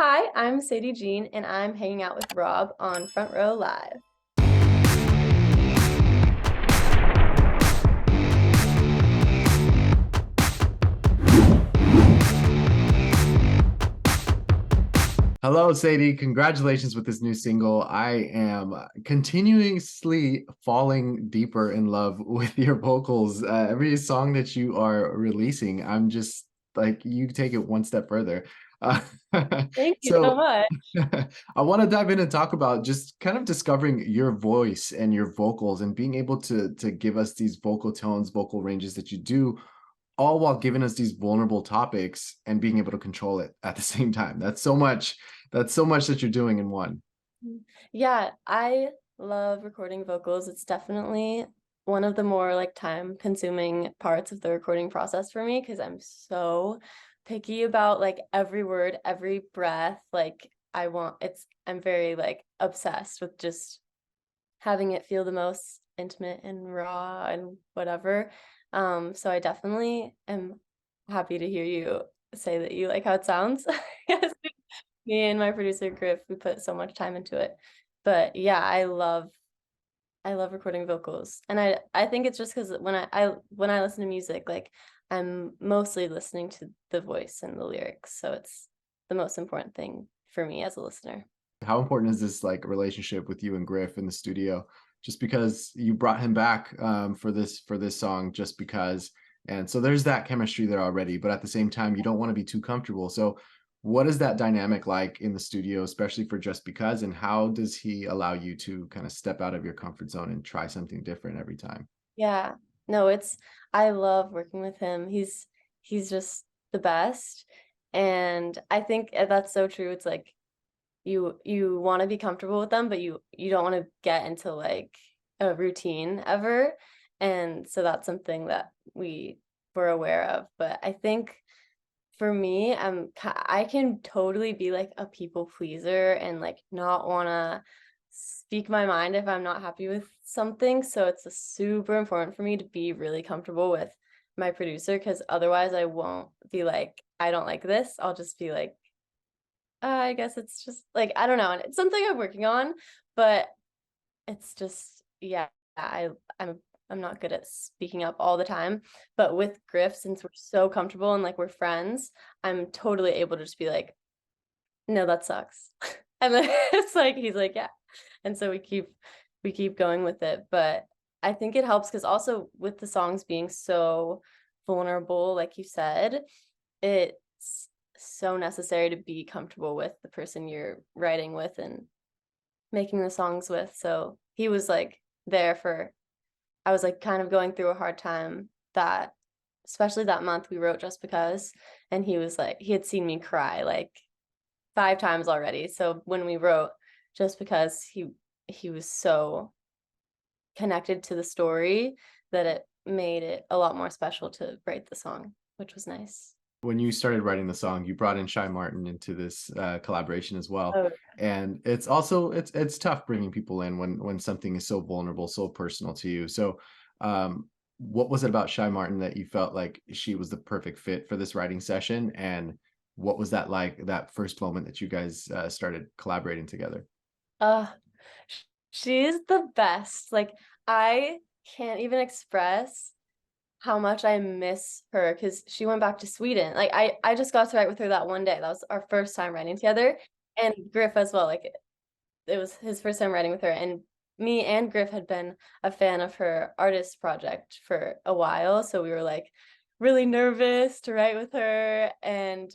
Hi, I'm Sadie Jean, and I'm hanging out with Rob on Front Row Live. Hello, Sadie. Congratulations with this new single. I am continuously falling deeper in love with your vocals. Every song that you are releasing, I'm just like, you take it one step further. Uh, Thank you so so much. I want to dive in and talk about just kind of discovering your voice and your vocals and being able to give us these vocal tones, vocal ranges that you do, all while giving us these vulnerable topics and being able to control it at the same time. That's so much. That's so much that you're doing in one. Yeah, I love recording vocals. It's definitely one of the more like time-consuming parts of the recording process for me because I'm so picky about like every word, every breath. Like I'm very like obsessed with just having it feel the most intimate and raw and whatever. So I definitely am happy to hear you say that you like how it sounds. Yes, me and my producer Griff, we put so much time into it. But yeah, I love recording vocals. And I think it's just because when I listen to music, like I'm mostly listening to the voice and the lyrics. So it's the most important thing for me as a listener. How important is this like relationship with you and Griff in the studio? Just because you brought him back for this song, just because, and so there's that chemistry there already. But at the same time, you don't want to be too comfortable. So, what is that dynamic like in the studio, especially for Just Because? And how does he allow you to kind of step out of your comfort zone and try something different every time? Yeah. No, I love working with him. He's just the best. And I think that's so true. It's like you want to be comfortable with them, but you don't want to get into like a routine ever. And so that's something that we were aware of. But I think for me, I can totally be like a people pleaser and like not want to speak my mind if I'm not happy with something. So it's super important for me to be really comfortable with my producer because otherwise I won't be like, I don't like this. I'll just be like, I guess it's just like I don't know, and it's something I'm working on, but it's just yeah, I'm I'm not good at speaking up all the time. But with Griff, since we're so comfortable and like we're friends, I'm totally able to just be like, no, that sucks. And then it's like he's like, yeah. And so we keep going with it. But I think it helps because also with the songs being so vulnerable, like you said, it's so necessary to be comfortable with the person you're writing with and making the songs with. So he was like there for, I was like kind of going through a hard time that, especially that month we wrote Just Because, and he was like, he had seen me cry like 5 times already. So when we wrote Just Because, he was so connected to the story that it made it a lot more special to write the song, which was nice. When you started writing the song, you brought in Shy Martin into this collaboration as well. Oh, And it's also it's tough bringing people in when something is so vulnerable, so personal to you. So, what was it about Shy Martin that you felt like she was the perfect fit for this writing session? And what was that like, that first moment that you guys started collaborating together? uh, she's the best. Like I can't even express how much I miss her because she went back to Sweden. Like I just got to write with her that one day. That was our first time writing together. And Griff as well. Like it was his first time writing with her. And me and Griff had been a fan of her artist project for a while. So we were like really nervous to write with her. And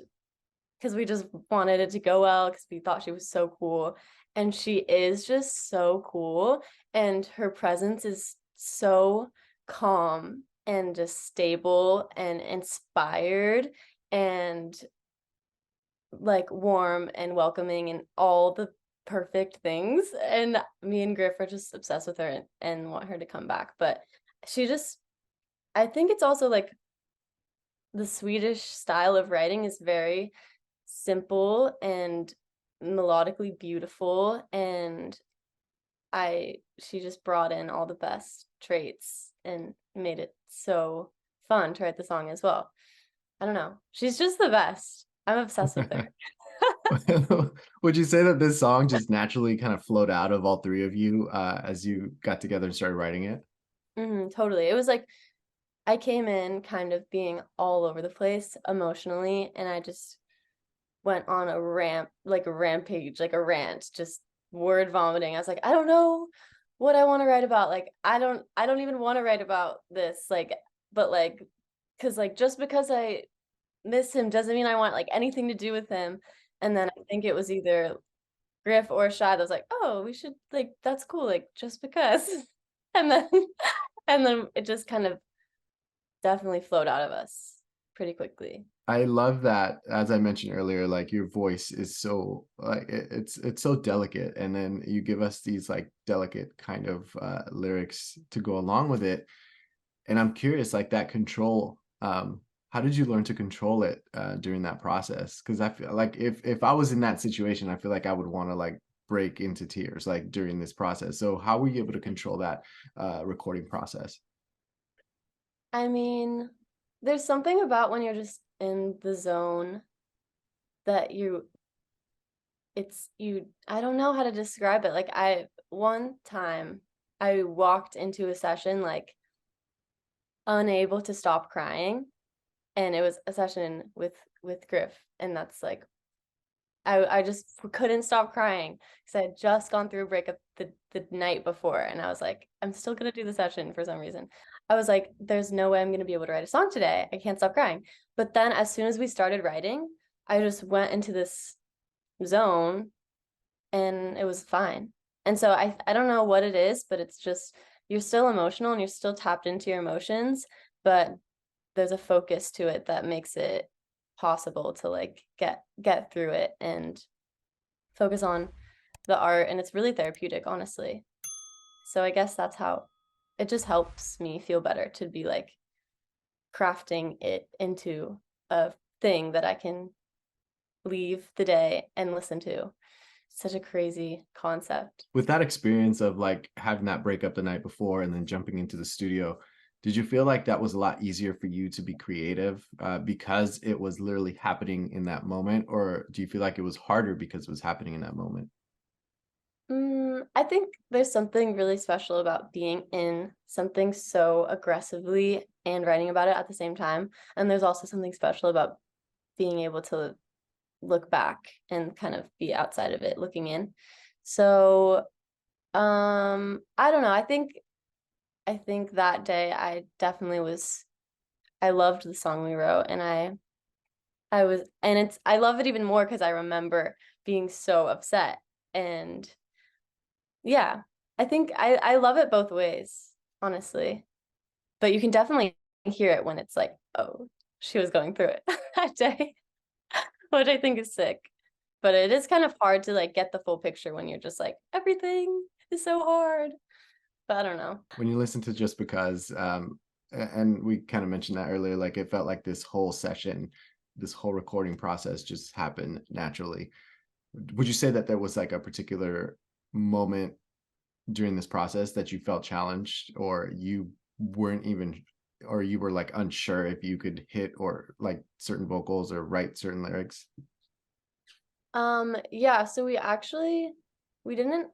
because we just wanted it to go well because we thought she was so cool. And she is just so cool. And her presence is so calm and just stable and inspired and like warm and welcoming and all the perfect things. And me and Griff are just obsessed with her and want her to come back. But she just, I think it's also like the Swedish style of writing is very simple and melodically beautiful. And she just brought in all the best traits and made it so fun to write the song as well. I don't know. She's just the best. I'm obsessed with her. Would you say that this song just naturally kind of flowed out of all three of you as you got together and started writing it? Totally. It was like I came in kind of being all over the place emotionally, and I just went on a like a rampage, like a rant, just word vomiting. I was like, I don't know what I want to write about. Like, I don't even want to write about this. Like, but like, cause like just because I miss him doesn't mean I want like anything to do with him. And then I think it was either Griff or Shy that was like, oh, we should like that's cool, like just because. And then and then it just kind of definitely flowed out of us pretty quickly. I love that, as I mentioned earlier, like your voice is so like it's so delicate, and then you give us these like delicate kind of lyrics to go along with it. And I'm curious, like that control, how did you learn to control it during that process? Because I feel like if I was in that situation, I feel like I would want to like break into tears like during this process. So how were you able to control that recording process? I mean, there's something about when you're just in the zone that I don't know how to describe it. Like one time I walked into a session like unable to stop crying, and it was a session with Griff, and that's like I just couldn't stop crying because I had just gone through a breakup the night before, and I was like, I'm still gonna do the session for some reason. I was like, there's no way I'm gonna be able to write a song today. I can't stop crying. But then as soon as we started writing, I just went into this zone and it was fine. And so I don't know what it is, but it's just you're still emotional and you're still tapped into your emotions, but there's a focus to it that makes it possible to like get through it and focus on the art, and it's really therapeutic, honestly. So I guess that's how it just helps me feel better to be like crafting it into a thing that I can leave the day and listen to. Such a crazy concept. With that experience of like having that breakup the night before and then jumping into the studio, did you feel like that was a lot easier for you to be creative because it was literally happening in that moment, or do you feel like it was harder because it was happening in that moment? I think there's something really special about being in something so aggressively and writing about it at the same time. And there's also something special about being able to look back and kind of be outside of it, looking in. So, I don't know. I think that day I definitely was I loved the song we wrote, and I was and it's I love it even more because I remember being so upset. And yeah, I think I love it both ways, honestly. But you can definitely hear it when it's like, oh, she was going through it that day, which I think is sick. But it is kind of hard to like get the full picture when you're just like, everything is so hard. But I don't know. When you listen to Just Because, and we kind of mentioned that earlier, like it felt like this whole session, this whole recording process just happened naturally. Would you say that there was like a particular moment during this process that you felt challenged, or you weren't even, or you were like unsure if you could hit or like certain vocals or write certain lyrics? Yeah, so we didn't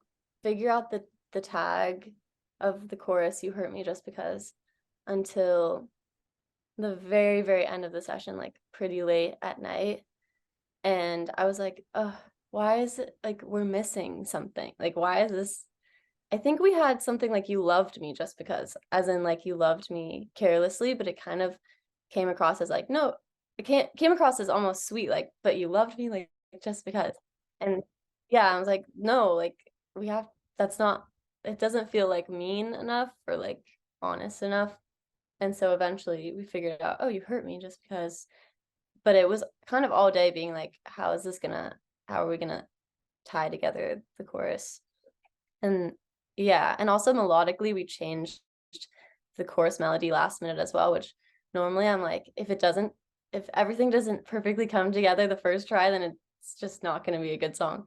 figure out the tag of the chorus, "You Hurt Me Just Because," until the very, very end of the session, like pretty late at night. And I was like, oh, why is it like we're missing something? Like, why is this? I think we had something like you loved me just because, as in like you loved me carelessly, but it kind of came across as like, no, it can't came across as almost sweet, like, but you loved me like just because. And yeah, I was like, no, like we have that's not it doesn't feel like mean enough or like honest enough. And so eventually we figured out, oh, you hurt me just because. But it was kind of all day being like, how are we gonna tie together the chorus? And yeah, and also melodically, we changed the chorus melody last minute as well, which normally I'm like, if everything doesn't perfectly come together the first try, then it's just not going to be a good song.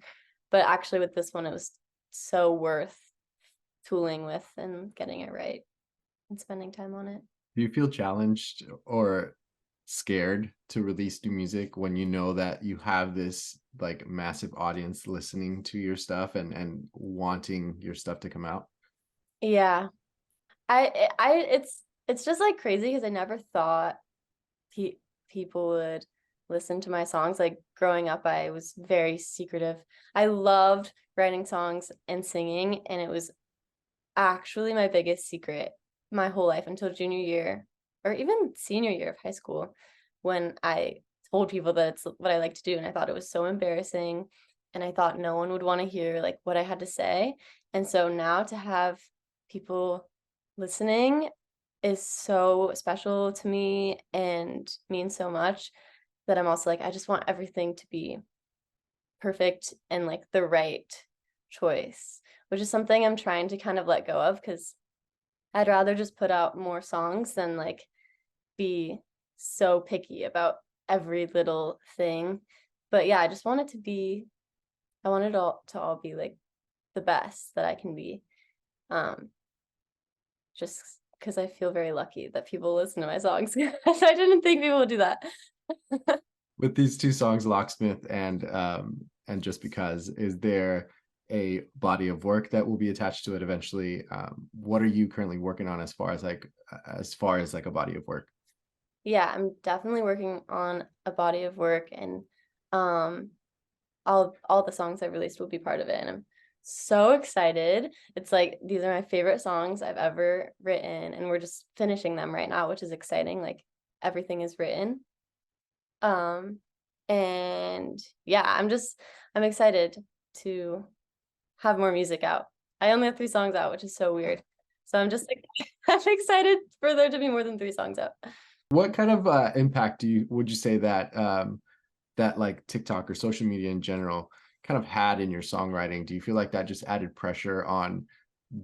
But actually, with this one, it was so worth tooling with and getting it right and spending time on it. Do you feel challenged, or scared to release new music when you know that you have this like massive audience listening to your stuff and wanting your stuff to come out? Yeah. It's just like crazy because I never thought pe people would listen to my songs. Like growing up, I was very secretive. I loved writing songs and singing, and it was actually my biggest secret my whole life until junior year or even senior year of high school when I told people that it's what I like to do, and I thought it was so embarrassing, and I thought no one would want to hear like what I had to say. And so now to have people listening is so special to me and means so much that I'm also like I just want everything to be perfect and like the right choice, which is something I'm trying to kind of let go of because I'd rather just put out more songs than like be so picky about every little thing. But yeah, I just want it to be, I want it all to all be like the best that I can be. Um, just because I feel very lucky that people listen to my songs. I didn't think people would do that. With these two songs, Locksmith and Just Because, is there a body of work that will be attached to it eventually? What are you currently working on as far as like a body of work? Yeah, I'm definitely working on a body of work, and um all the songs I released will be part of it, and I'm so excited. It's like these are my favorite songs I've ever written, and we're just finishing them right now, which is exciting. Like everything is written. Um and yeah, I'm excited to have more music out. I only have 3 songs out, which is so weird. So I'm just like I'm excited for there to be more than 3 songs out. What kind of impact would you say that that like TikTok or social media in general kind of had in your songwriting? Do you feel like that just added pressure on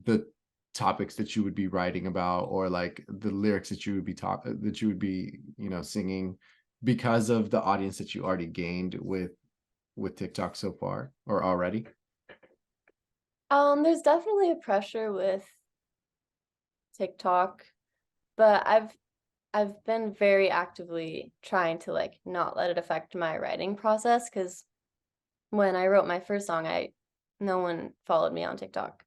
the topics that you would be writing about, or like the lyrics that you would be, singing, because of the audience that you already gained with TikTok so far or already? There's definitely a pressure with TikTok, but I've been very actively trying to like not let it affect my writing process because when I wrote my first song, I no one followed me on TikTok.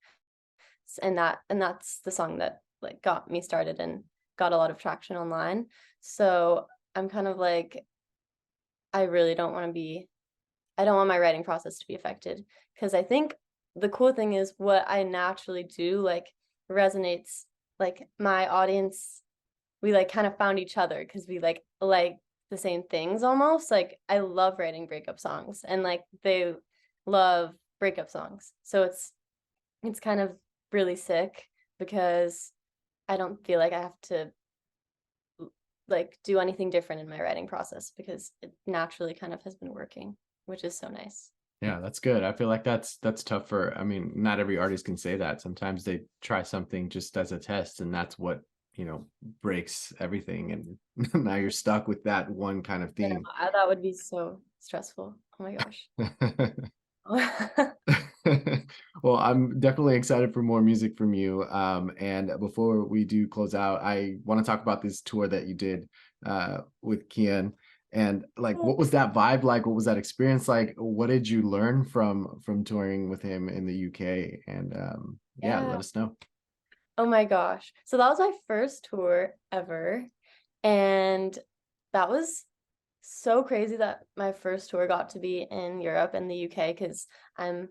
And that's the song that like got me started and got a lot of traction online. So I'm kind of like I really don't want to be I don't want my writing process to be affected because I think the cool thing is what I naturally do like resonates like my audience. We like kind of found each other because we like the same things almost. Like I love writing breakup songs and like they love breakup songs. So it's kind of really sick because I don't feel like I have to like do anything different in my writing process because it naturally kind of has been working, which is so nice. Yeah, that's good. I feel like that's tough for, I mean, not every artist can say that. Sometimes they try something just as a test, and that's what, breaks everything. And now you're stuck with that one kind of I know, theme. that would be so stressful. Oh my gosh. Well, I'm definitely excited for more music from you. And before we do close out, I want to talk about this tour that you did with Kian. And like, what was that vibe like? What was that experience like? What did you learn from touring with him in the UK? And yeah, let Yeah. us know. Oh my gosh. So that was my first tour ever. And that was so crazy that my first tour got to be in Europe and the UK because I'm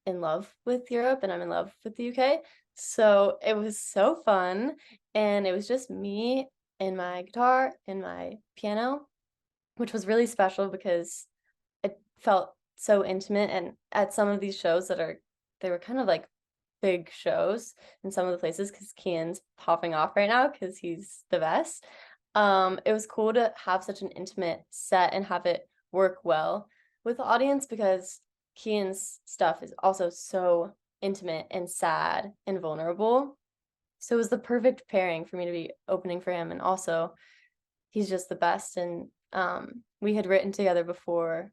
in love with Europe and I'm in love with the UK. So it was so fun. And it was just me and my guitar and my piano, which was really special because it felt so intimate. And at some of these shows they were kind of like big shows in some of the places because Kian's popping off right now because he's the best. It was cool to have such an intimate set and have it work well with the audience because Kian's stuff is also so intimate and sad and vulnerable. So it was the perfect pairing for me to be opening for him. And also he's just the best. And we had written together before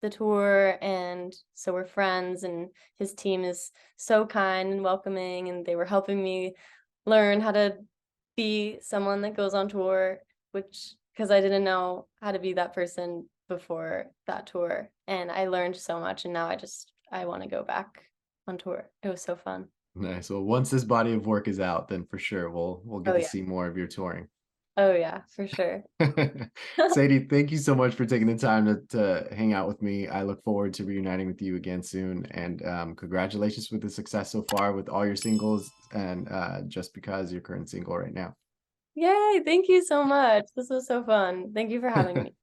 the tour, and so we're friends, and his team is so kind and welcoming, and they were helping me learn how to be someone that goes on tour, which because I didn't know how to be that person before that tour, and I learned so much, and now I want to go back on tour. It was so fun. Nice. Well, once this body of work is out, then for sure we'll get Oh to yeah. see more of your touring. Oh yeah, for sure. Sadie, thank you so much for taking the time to hang out with me. I look forward to reuniting with you again soon. And congratulations with the success so far with all your singles and just because your current single right now. Yay, thank you so much. This was so fun. Thank you for having me.